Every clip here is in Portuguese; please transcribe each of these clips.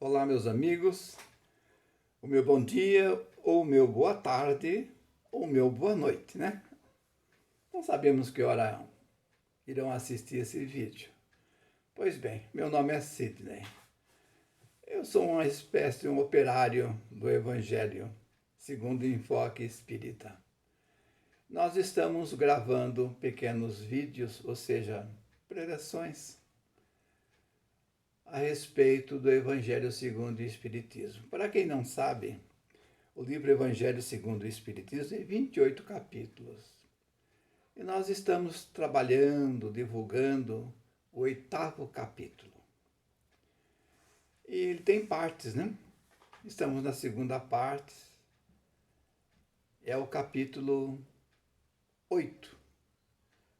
Olá, meus amigos, o meu bom dia, ou o meu boa tarde, ou o meu boa noite, né? Não sabemos que hora irão assistir esse vídeo. Pois bem, meu nome é Sidney. Eu sou uma espécie de um operário do Evangelho, segundo o enfoque espírita. Nós estamos gravando pequenos vídeos, ou seja, pregações, a respeito do Evangelho segundo o Espiritismo. Para quem não sabe, o livro Evangelho segundo o Espiritismo tem 28 capítulos. E nós estamos trabalhando, divulgando o 8º capítulo. E ele tem partes, né? Estamos na segunda parte. É o capítulo 8.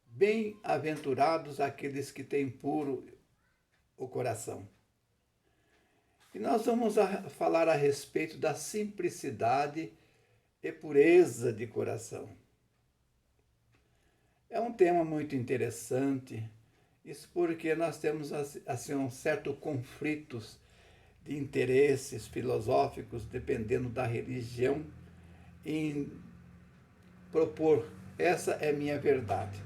Bem-aventurados aqueles que têm puro o coração. E nós vamos falar a respeito da simplicidade e pureza de coração. É um tema muito interessante, isso porque nós temos assim um certo conflitos de interesses filosóficos, dependendo da religião, em propor essa é minha verdade.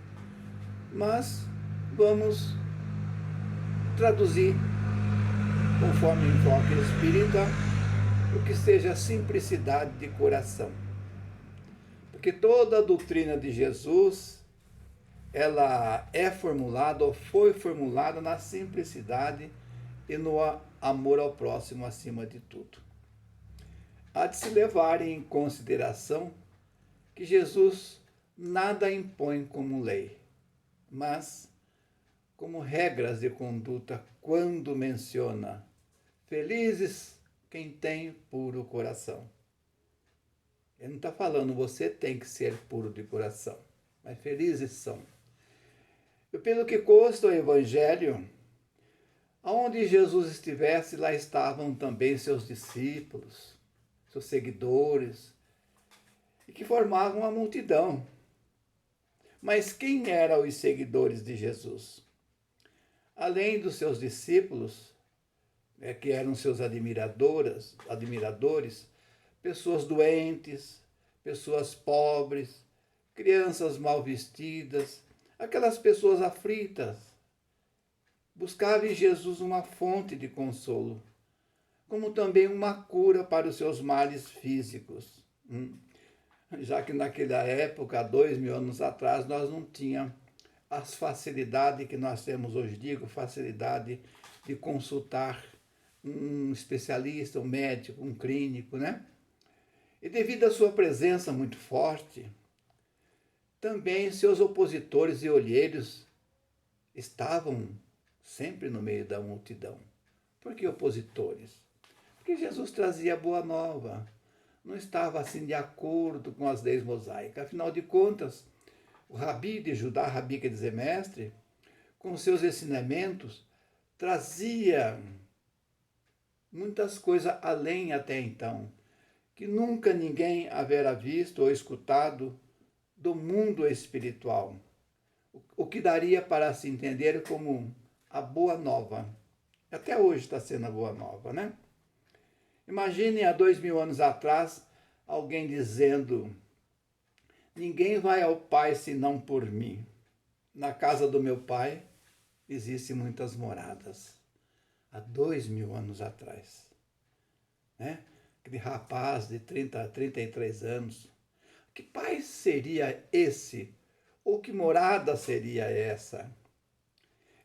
Mas vamos traduzir, conforme o enfoque espírita, o que seja simplicidade de coração. Porque toda a doutrina de Jesus, ela é formulada ou foi formulada na simplicidade e no amor ao próximo acima de tudo. Há de se levar em consideração que Jesus nada impõe como lei, mas como regras de conduta quando menciona: felizes quem tem puro coração. Ele não está falando você tem que ser puro de coração, mas felizes são. E pelo que consta o Evangelho, aonde Jesus estivesse, lá estavam também seus discípulos, seus seguidores, e que formavam a multidão. Mas quem eram os seguidores de Jesus? Além dos seus discípulos, que eram seus admiradores, pessoas doentes, pessoas pobres, crianças mal vestidas, aquelas pessoas aflitas, buscava em Jesus uma fonte de consolo, como também uma cura para os seus males físicos. Já que naquela época, 2000 anos atrás, nós não tínhamos as facilidades que nós temos hoje, facilidade de consultar um especialista, um médico, um clínico, né? E devido à sua presença muito forte, também seus opositores e olheiros estavam sempre no meio da multidão. Por que opositores? Porque Jesus trazia boa nova. Não estava assim de acordo com as leis mosaicas. Afinal de contas, o Rabi de Judá, Rabi quer dizer mestre, com seus ensinamentos, trazia muitas coisas além até então, que nunca ninguém haverá visto ou escutado do mundo espiritual. O que daria para se entender como a boa nova. Até hoje está sendo a boa nova, né? Imaginem há 2000 anos atrás alguém dizendo: ninguém vai ao Pai senão por mim. Na casa do meu Pai existem muitas moradas. Há 2000 anos atrás. Né? Aquele rapaz de 30 a 33 anos. Que pai seria esse? Ou que morada seria essa?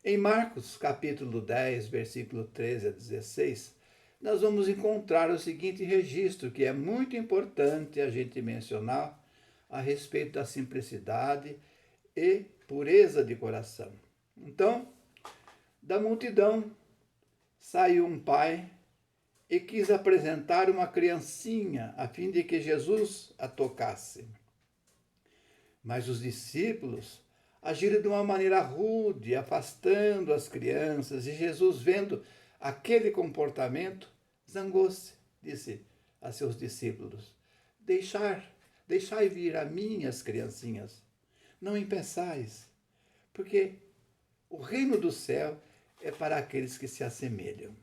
Em Marcos, capítulo 10, versículo 13 a 16, nós vamos encontrar o seguinte registro, que é muito importante a gente mencionar a respeito da simplicidade e pureza de coração. Então, da multidão saiu um pai e quis apresentar uma criancinha a fim de que Jesus a tocasse. Mas os discípulos agiram de uma maneira rude, afastando as crianças, e Jesus, vendo aquele comportamento, zangou-se, disse a seus discípulos: deixai vir a minhas criancinhas, não impeçais, porque o reino do céu é para aqueles que se assemelham.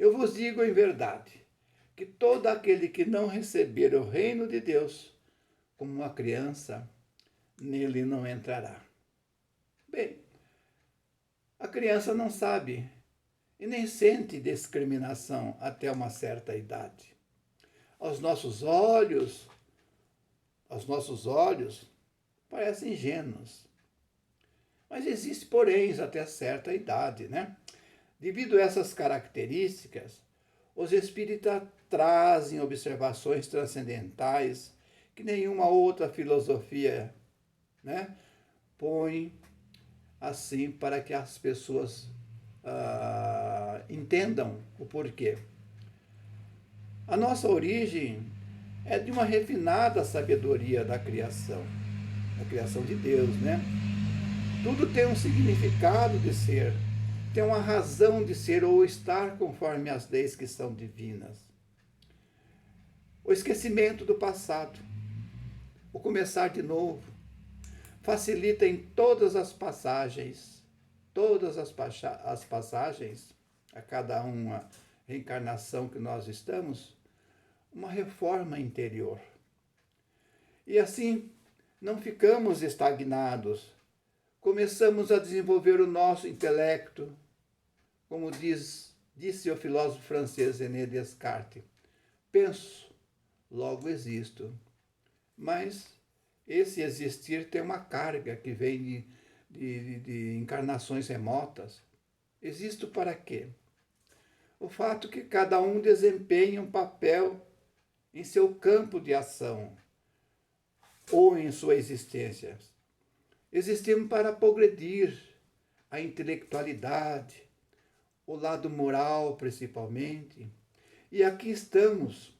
Eu vos digo em verdade, que todo aquele que não receber o reino de Deus como uma criança, nele não entrará. Bem, a criança não sabe e nem sente discriminação até uma certa idade. Aos nossos olhos, parecem ingênuos. Mas existe, porém, até certa idade, né? Devido a essas características, os espíritas trazem observações transcendentais que nenhuma outra filosofia, né, põe assim para que as pessoas entendam o porquê. A nossa origem é de uma refinada sabedoria da criação de Deus, né? Tudo tem um significado de ser, tem uma razão de ser ou estar conforme as leis que são divinas. O esquecimento do passado, o começar de novo, facilita em todas as passagens, a cada uma reencarnação que nós estamos, uma reforma interior. E assim, não ficamos estagnados, começamos a desenvolver o nosso intelecto, como disse o filósofo francês René Descartes. Penso, logo existo. Mas esse existir tem uma carga que vem de encarnações remotas. Existo para quê? O fato que cada um desempenha um papel em seu campo de ação ou em sua existência. Existimos para progredir a intelectualidade, o lado moral principalmente. E aqui estamos,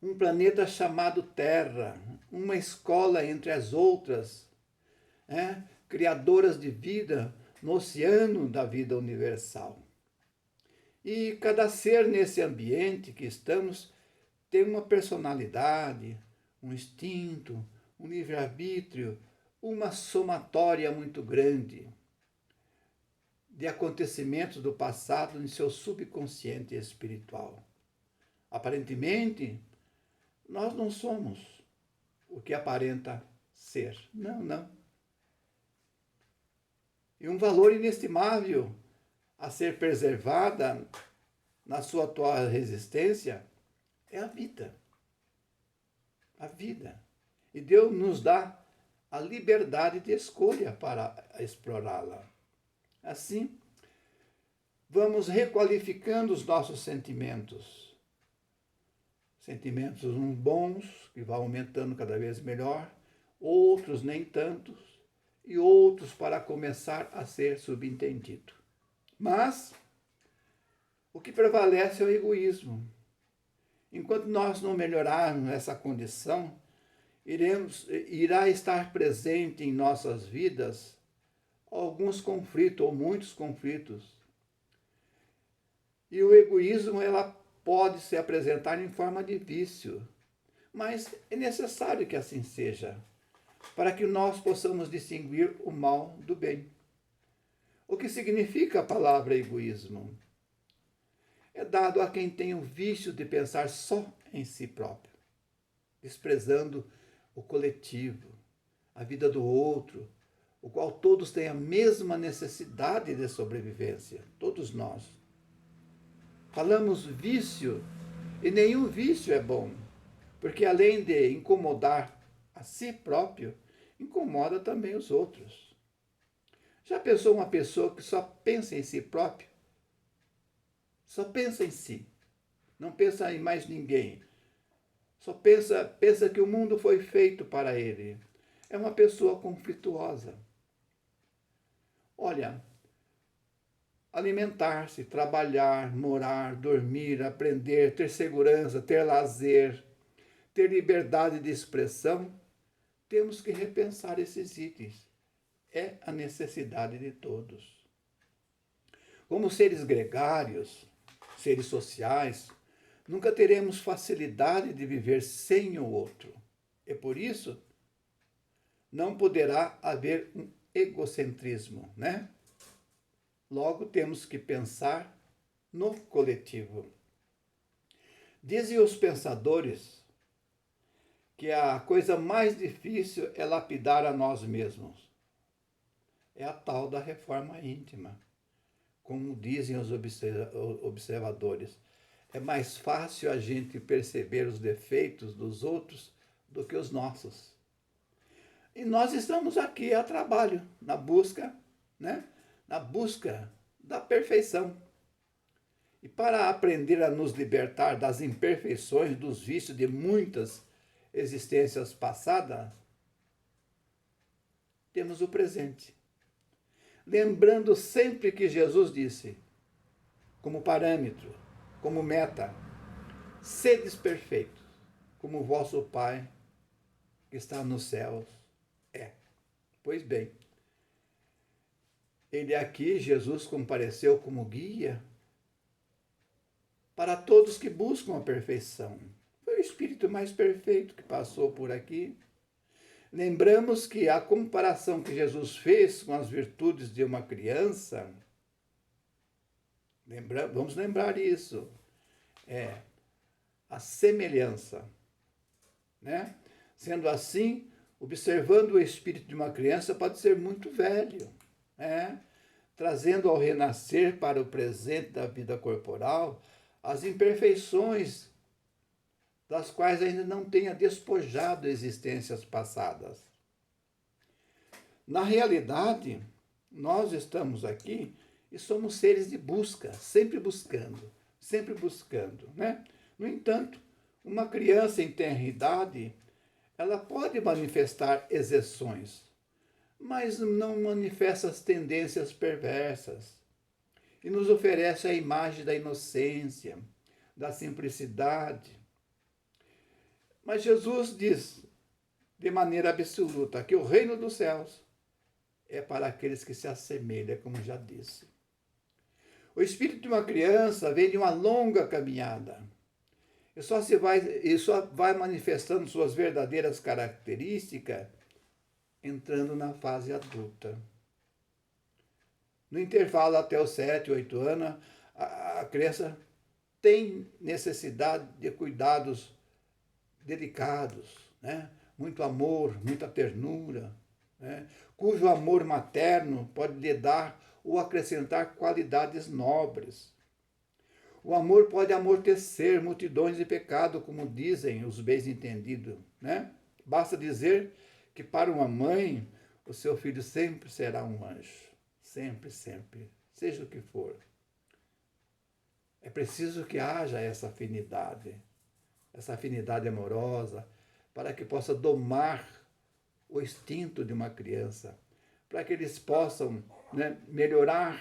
um planeta chamado Terra, uma escola entre as outras, criadoras de vida no oceano da vida universal. E cada ser nesse ambiente que estamos tem uma personalidade, um instinto, um livre-arbítrio, uma somatória muito grande de acontecimentos do passado em seu subconsciente espiritual. Aparentemente, nós não somos o que aparenta ser. Não. E um valor inestimável a ser preservada na sua atual resistência é a vida. A vida. E Deus nos dá a liberdade de escolha para explorá-la. Assim, vamos requalificando os nossos sentimentos. Sentimentos uns bons, que vão aumentando cada vez melhor, outros nem tantos, e outros para começar a ser subentendido. Mas o que prevalece é o egoísmo. Enquanto nós não melhorarmos essa condição, irá estar presente em nossas vidas alguns conflitos, ou muitos conflitos. E o egoísmo, ela pode se apresentar em forma de vício, mas é necessário que assim seja, para que nós possamos distinguir o mal do bem. O que significa a palavra egoísmo? É dado a quem tem o vício de pensar só em si próprio, desprezando o coletivo, a vida do outro, o qual todos têm a mesma necessidade de sobrevivência, todos nós. Falamos vício, e nenhum vício é bom, porque além de incomodar a si próprio, incomoda também os outros. Já pensou uma pessoa que só pensa em si próprio? Só pensa em si, não pensa em mais ninguém. Só pensa que o mundo foi feito para ele. É uma pessoa conflituosa. Olha, alimentar-se, trabalhar, morar, dormir, aprender, ter segurança, ter lazer, ter liberdade de expressão, temos que repensar esses itens. É a necessidade de todos. Como seres gregários, seres sociais, nunca teremos facilidade de viver sem o outro. E por isso, não poderá haver um egocentrismo, né? Logo, temos que pensar no coletivo. Dizem os pensadores que a coisa mais difícil é lapidar a nós mesmos. É a tal da reforma íntima. Como dizem os observadores, é mais fácil a gente perceber os defeitos dos outros do que os nossos. E nós estamos aqui a trabalho, na busca, né? Na busca da perfeição. E para aprender a nos libertar das imperfeições, dos vícios de muitas existências passadas, temos o presente. Lembrando sempre que Jesus disse, como parâmetro, como meta, sedes perfeitos, como vosso Pai que está nos céus é. Pois bem, ele aqui, Jesus, compareceu como guia para todos que buscam a perfeição. Foi o Espírito mais perfeito que passou por aqui. Lembramos que a comparação que Jesus fez com as virtudes de uma criança, vamos lembrar isso, é a semelhança, né? Sendo assim, observando o espírito de uma criança pode ser muito velho, né? Trazendo ao renascer para o presente da vida corporal as imperfeições das quais ainda não tenha despojado existências passadas. Na realidade, nós estamos aqui e somos seres de busca, sempre buscando, né? No entanto, uma criança em tenra idade, ela pode manifestar exceções, mas não manifesta as tendências perversas e nos oferece a imagem da inocência, da simplicidade. Mas Jesus diz, de maneira absoluta, que o reino dos céus é para aqueles que se assemelham, como já disse. O espírito de uma criança vem de uma longa caminhada e só vai manifestando suas verdadeiras características entrando na fase adulta. No intervalo até os 7, 8 anos, a criança tem necessidade de cuidados delicados, né? Muito amor, muita ternura, né? Cujo amor materno pode lhe dar ou acrescentar qualidades nobres. O amor pode amortecer multidões de pecados, como dizem os bem-entendidos, né? Basta dizer que para uma mãe, o seu filho sempre será um anjo. Sempre, sempre, seja o que for. É preciso que haja essa afinidade amorosa, para que possa domar o instinto de uma criança, para que eles possam, né, melhorar.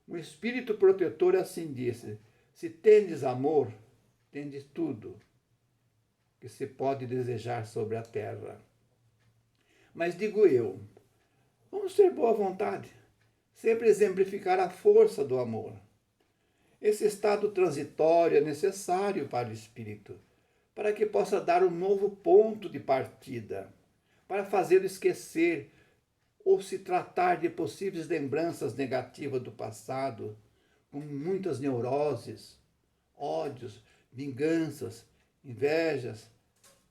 Um espírito protetor assim disse, se tendes amor, tendes tudo que se pode desejar sobre a terra. Mas digo eu, vamos ter boa vontade, sempre exemplificar a força do amor. Esse estado transitório é necessário para o espírito, para que possa dar um novo ponto de partida, para fazê-lo esquecer ou se tratar de possíveis lembranças negativas do passado, com muitas neuroses, ódios, vinganças, invejas,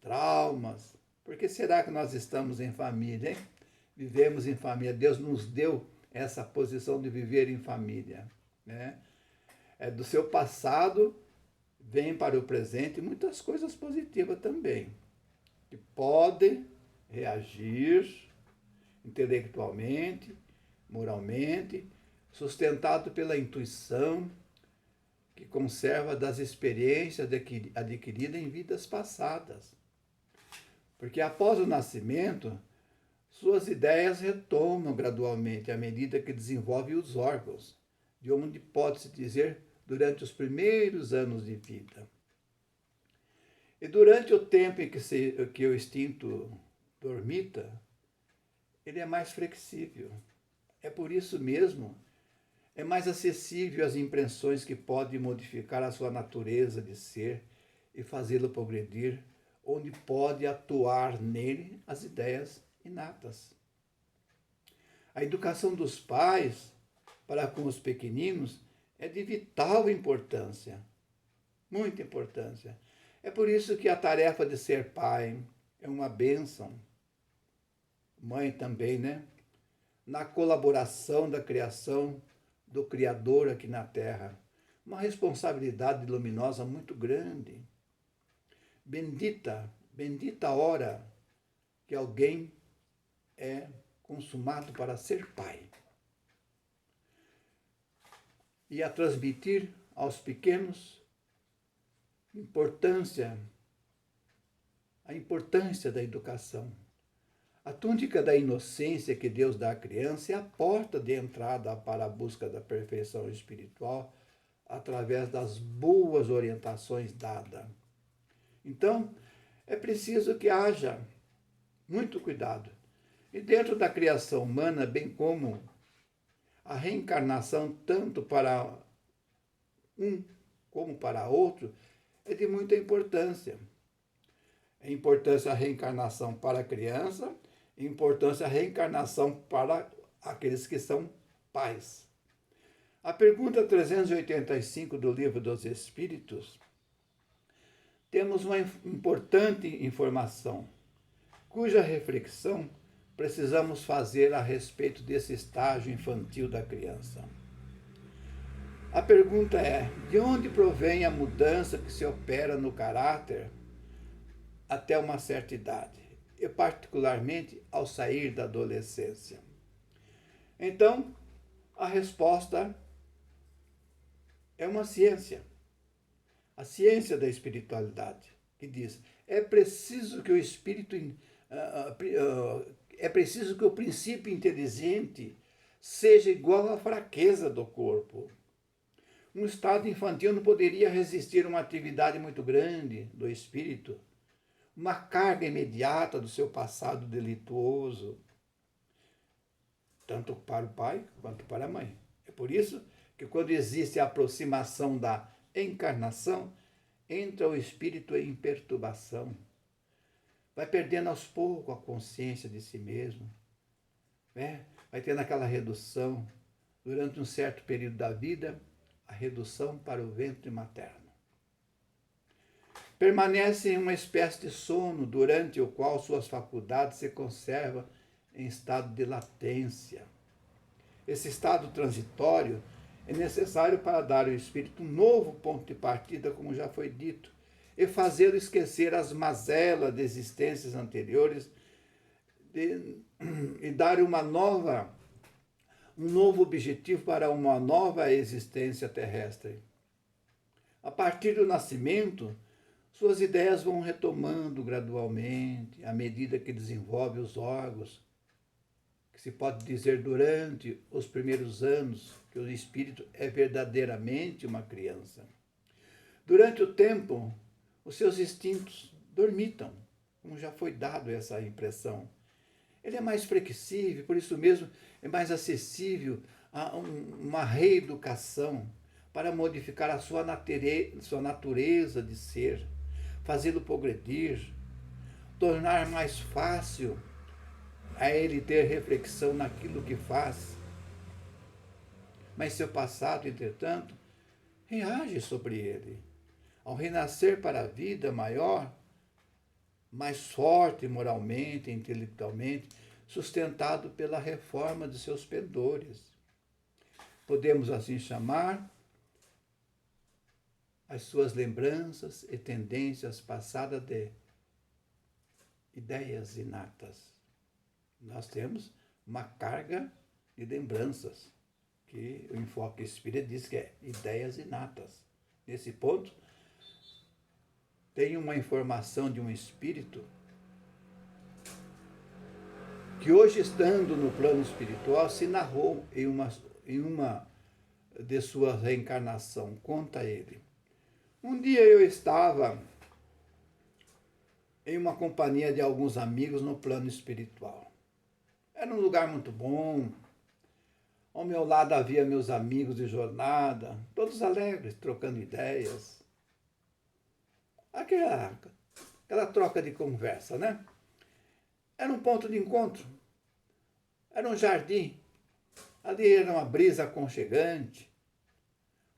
traumas. Por que será que nós estamos em família, hein? Vivemos em família. Deus nos deu essa posição de viver em família, né? Do seu passado vem para o presente muitas coisas positivas também, que podem reagir intelectualmente, moralmente, sustentado pela intuição que conserva das experiências adquiridas em vidas passadas. Porque após o nascimento, suas ideias retomam gradualmente à medida que desenvolve os órgãos, de onde pode-se dizer durante os primeiros anos de vida. E durante o tempo em que o instinto dormita, ele é mais flexível. É por isso mesmo, é mais acessível às impressões que podem modificar a sua natureza de ser e fazê-lo progredir, onde pode atuar nele as ideias inatas. A educação dos pais para com os pequeninos é de vital importância, muita importância. É por isso que a tarefa de ser pai é uma bênção. Mãe também, né? Na colaboração da criação do Criador aqui na Terra. Uma responsabilidade luminosa muito grande. Bendita, bendita a hora que alguém é consumado para ser pai. E a transmitir aos pequenos a importância da educação. A túnica da inocência que Deus dá à criança é a porta de entrada para a busca da perfeição espiritual através das boas orientações dadas. Então, é preciso que haja muito cuidado. E dentro da criação humana, bem como a reencarnação, tanto para um como para outro, é de muita importância. É importância a reencarnação para a criança, importância a reencarnação para aqueles que são pais. A pergunta 385 do Livro dos Espíritos, temos uma importante informação, cuja reflexão precisamos fazer a respeito desse estágio infantil da criança. A pergunta é: de onde provém a mudança que se opera no caráter até uma certa idade, e particularmente ao sair da adolescência? Então, a resposta é uma ciência, a ciência da espiritualidade, que diz: é preciso que o espírito, é preciso que o princípio inteligente seja igual à fraqueza do corpo. Um estado infantil não poderia resistir a uma atividade muito grande do espírito, uma carga imediata do seu passado delituoso, tanto para o pai quanto para a mãe. É por isso que quando existe a aproximação da encarnação, entra o espírito em perturbação. Vai perdendo aos poucos a consciência de si mesmo, né? Vai tendo aquela redução, durante um certo período da vida, a redução para o ventre materno. Permanece em uma espécie de sono, durante o qual suas faculdades se conservam em estado de latência. Esse estado transitório é necessário para dar ao espírito um novo ponto de partida, como já foi dito, e fazê-lo esquecer as mazelas de existências anteriores e dar um novo objetivo para uma nova existência terrestre. A partir do nascimento, suas ideias vão retomando gradualmente, à medida que desenvolve os órgãos, que se pode dizer durante os primeiros anos que o espírito é verdadeiramente uma criança. Durante o tempo, os seus instintos dormitam, como já foi dado essa impressão. Ele é mais flexível, por isso mesmo é mais acessível a uma reeducação para modificar a sua natureza de ser, fazê-lo progredir, tornar mais fácil a ele ter reflexão naquilo que faz. Mas seu passado, entretanto, reage sobre ele. Ao renascer para a vida maior, mais forte moralmente, intelectualmente, sustentado pela reforma de seus pendores. Podemos assim chamar as suas lembranças e tendências passadas de ideias inatas. Nós temos uma carga de lembranças, que o enfoque espírita diz que é ideias inatas. Nesse ponto, tem uma informação de um espírito que hoje, estando no plano espiritual, se narrou em uma de sua reencarnação. Conta ele: um dia eu estava em uma companhia de alguns amigos no plano espiritual. Era um lugar muito bom. Ao meu lado havia meus amigos de jornada, todos alegres, trocando ideias. Aquela troca de conversa, né? Era um ponto de encontro. Era um jardim. Ali era uma brisa aconchegante.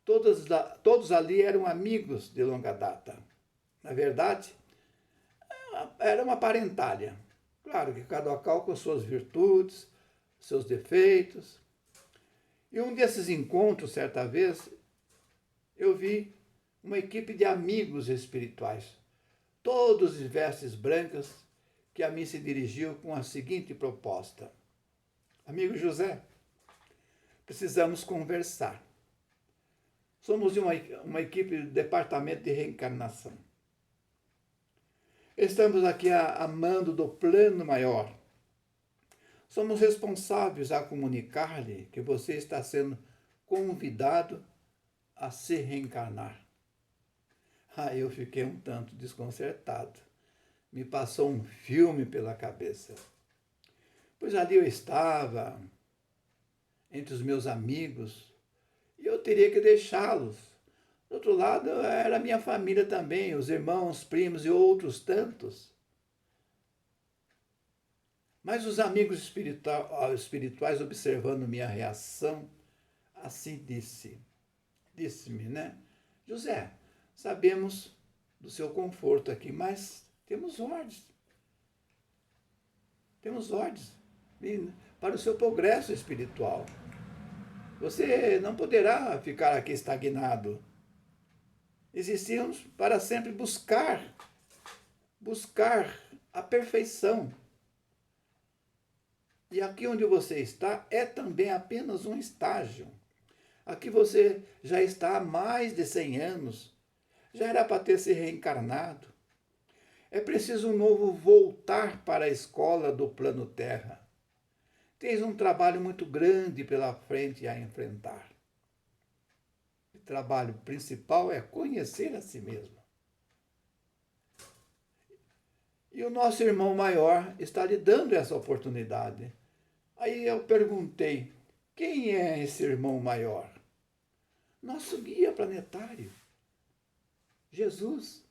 Todos ali eram amigos de longa data. Na verdade, era uma parentalha. Claro que cada qual com suas virtudes, seus defeitos. E um desses encontros, certa vez, eu vi uma equipe de amigos espirituais, todos de vestes brancas, que a mim se dirigiu com a seguinte proposta: amigo José, precisamos conversar. Somos de uma equipe do departamento de reencarnação. Estamos aqui a mando do plano maior. Somos responsáveis a comunicar-lhe que você está sendo convidado a se reencarnar. Aí eu fiquei um tanto desconcertado. Me passou um filme pela cabeça. Pois ali eu estava, entre os meus amigos, e eu teria que deixá-los. Do outro lado, era a minha família também, os irmãos, primos e outros tantos. Mas os amigos espirituais, observando minha reação, assim disse-me, né? José, sabemos do seu conforto aqui, mas temos ordens. Temos ordens para o seu progresso espiritual. Você não poderá ficar aqui estagnado. Existimos para sempre buscar a perfeição. E aqui onde você está é também apenas um estágio. Aqui você já está há mais de 100 anos. Já era para ter se reencarnado. É preciso um novo voltar para a escola do plano Terra. Tens um trabalho muito grande pela frente a enfrentar. O trabalho principal é conhecer a si mesmo. E o nosso irmão maior está lhe dando essa oportunidade. Aí eu perguntei, quem é esse irmão maior? Nosso guia planetário, Jesus.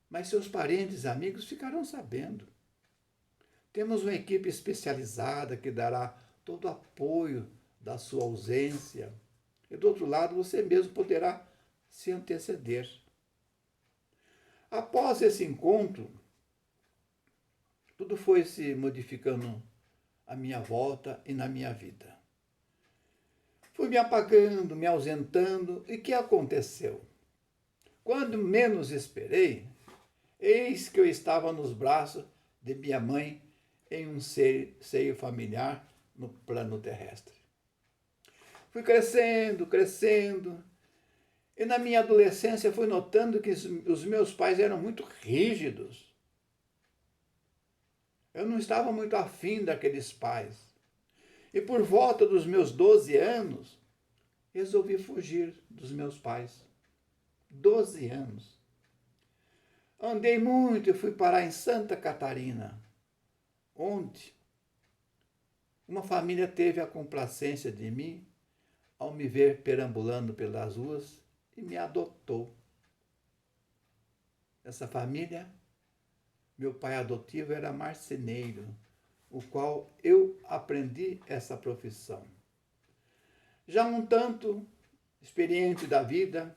Mas seus parentes e amigos ficarão sabendo. Temos uma equipe especializada que dará todo o apoio da sua ausência. E do outro lado, você mesmo poderá se anteceder. Após esse encontro, tudo foi se modificando à minha volta e na minha vida. Fui me apagando, me ausentando, e o que aconteceu? Quando menos esperei, eis que eu estava nos braços de minha mãe em um seio familiar no plano terrestre. Fui crescendo, e na minha adolescência fui notando que os meus pais eram muito rígidos. Eu não estava muito afim daqueles pais. E por volta dos meus 12 anos, resolvi fugir dos meus pais. 12 anos. Andei muito e fui parar em Santa Catarina, onde uma família teve a complacência de mim ao me ver perambulando pelas ruas e me adotou. Essa família, meu pai adotivo era marceneiro, o qual eu aprendi essa profissão. Já um tanto experiente da vida,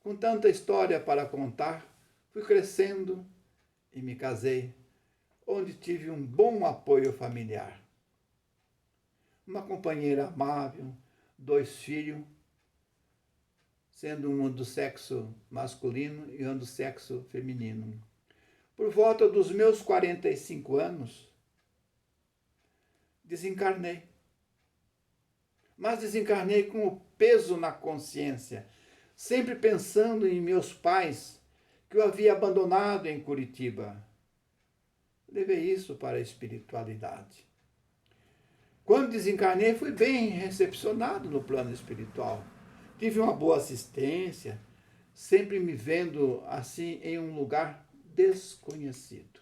com tanta história para contar, fui crescendo e me casei, onde tive um bom apoio familiar. Uma companheira amável, 2 filhos, sendo um do sexo masculino e um do sexo feminino. Por volta dos meus 45 anos, desencarnei. Mas desencarnei com o peso na consciência, sempre pensando em meus pais, que eu havia abandonado em Curitiba. Levei isso para a espiritualidade. Quando desencarnei, fui bem recepcionado no plano espiritual. Tive uma boa assistência, sempre me vendo assim em um lugar desconhecido.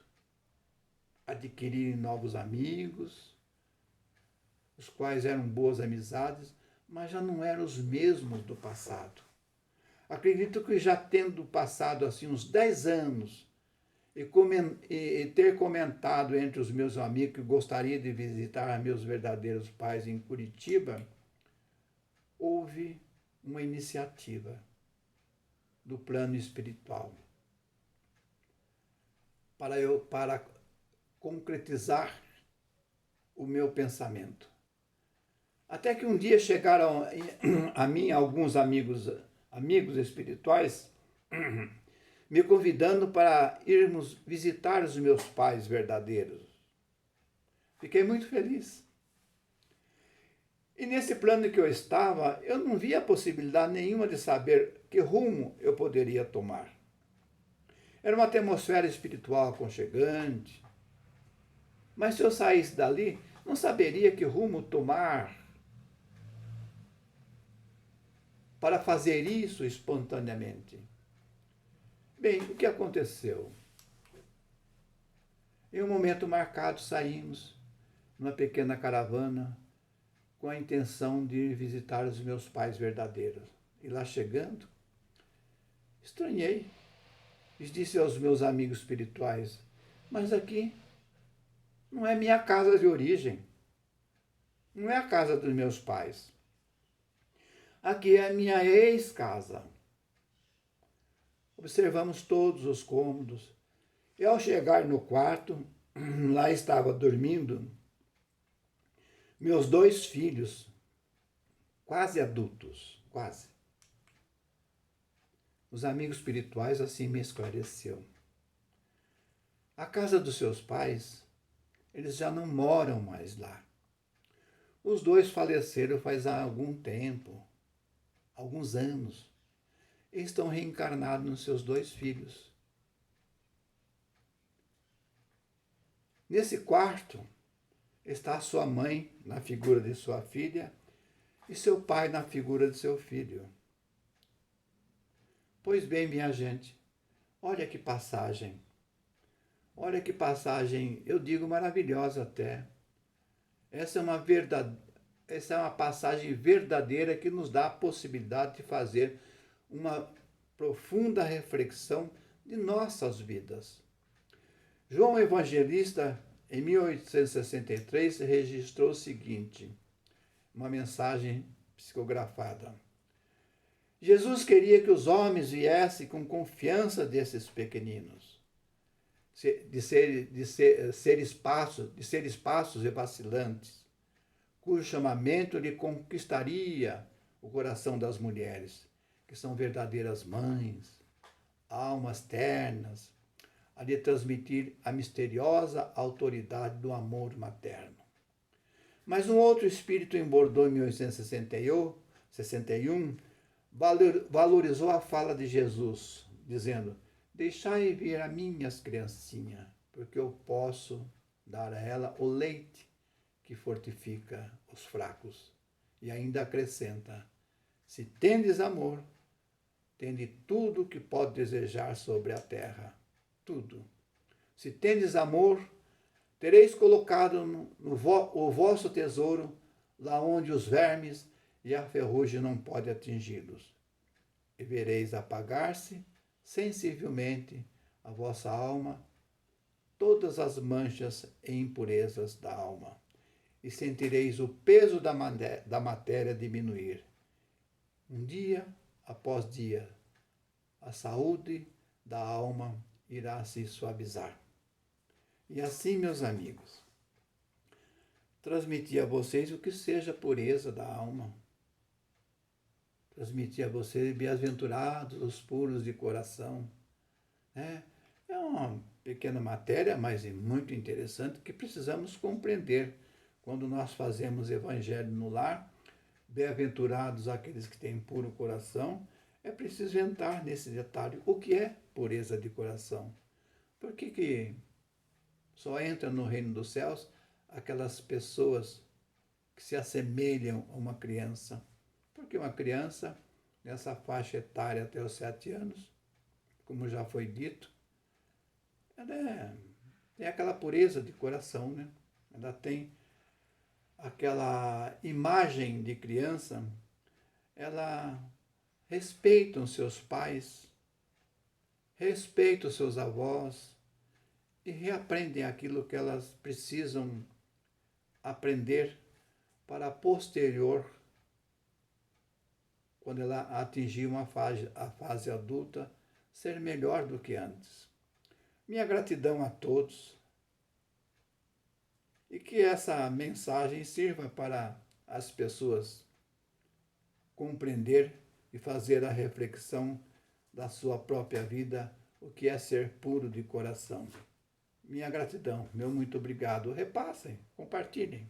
Adquiri novos amigos, os quais eram boas amizades, mas já não eram os mesmos do passado. Acredito que já tendo passado assim uns 10 anos e ter comentado entre os meus amigos que gostaria de visitar meus verdadeiros pais em Curitiba, houve uma iniciativa do plano espiritual para concretizar o meu pensamento. Até que um dia chegaram a mim alguns amigos espirituais me convidando para irmos visitar os meus pais verdadeiros. Fiquei muito feliz. E nesse plano que eu estava, eu não via possibilidade nenhuma de saber que rumo eu poderia tomar. Era uma atmosfera espiritual aconchegante. Mas se eu saísse dali, não saberia que rumo tomar para fazer isso espontaneamente. Bem, o que aconteceu? Em um momento marcado, saímos numa pequena caravana com a intenção de ir visitar os meus pais verdadeiros. E lá chegando, estranhei. E disse aos meus amigos espirituais, mas aqui não é minha casa de origem. Não é a casa dos meus pais. Aqui é a minha ex-casa. Observamos todos os cômodos. E ao chegar no quarto, lá estava dormindo meus 2 filhos, quase adultos, quase. Os amigos espirituais assim me esclareceu. A casa dos seus pais, eles já não moram mais lá. Os 2 faleceram faz algum tempo, alguns anos, e estão reencarnados nos seus 2 filhos. Nesse quarto está sua mãe na figura de sua filha e seu pai na figura de seu filho. Pois bem, minha gente, olha que passagem. Olha que passagem, eu digo maravilhosa até. Essa é uma passagem verdadeira que nos dá a possibilidade de fazer uma profunda reflexão de nossas vidas. João Evangelista, em 1863, registrou o seguinte, uma mensagem psicografada. Jesus queria que os homens viessem com confiança desses pequeninos, de ser espaços e vacilantes, cujo chamamento lhe conquistaria o coração das mulheres, que são verdadeiras mães, almas ternas, a lhe transmitir a misteriosa autoridade do amor materno. Mas um outro espírito em Bordeaux, em 1861, valorizou a fala de Jesus, dizendo, deixai vir a minhas criancinhas, porque eu posso dar a ela o leite que fortifica os fracos. E ainda acrescenta, se tendes amor, tende tudo o que pode desejar sobre a terra. Tudo. Se tendes amor, tereis colocado o vosso tesouro lá onde os vermes e a ferrugem não podem atingi-los. E vereis apagar-se sensivelmente a vossa alma todas as manchas e impurezas da alma, e sentireis o peso da matéria diminuir. Um dia após dia, a saúde da alma irá se suavizar. E assim, meus amigos, transmitir a vocês o que seja a pureza da alma. Transmitir a vocês bem-aventurados os puros de coração. É uma pequena matéria, mas muito interessante, que precisamos compreender quando nós fazemos evangelho no lar. Bem-aventurados aqueles que têm puro coração. É preciso entrar nesse detalhe. O que é pureza de coração? Por que só entra no reino dos céus aquelas pessoas que se assemelham a uma criança? Porque uma criança, nessa faixa etária até os 7 anos, como já foi dito, ela tem aquela pureza de coração, né? Ela tem aquela imagem de criança, ela respeita os seus pais, respeita os seus avós e reaprendem aquilo que elas precisam aprender para posterior quando ela atingir a fase adulta, ser melhor do que antes. Minha gratidão a todos e que essa mensagem sirva para as pessoas compreender e fazer a reflexão da sua própria vida, o que é ser puro de coração. Minha gratidão, meu muito obrigado. Repassem, compartilhem.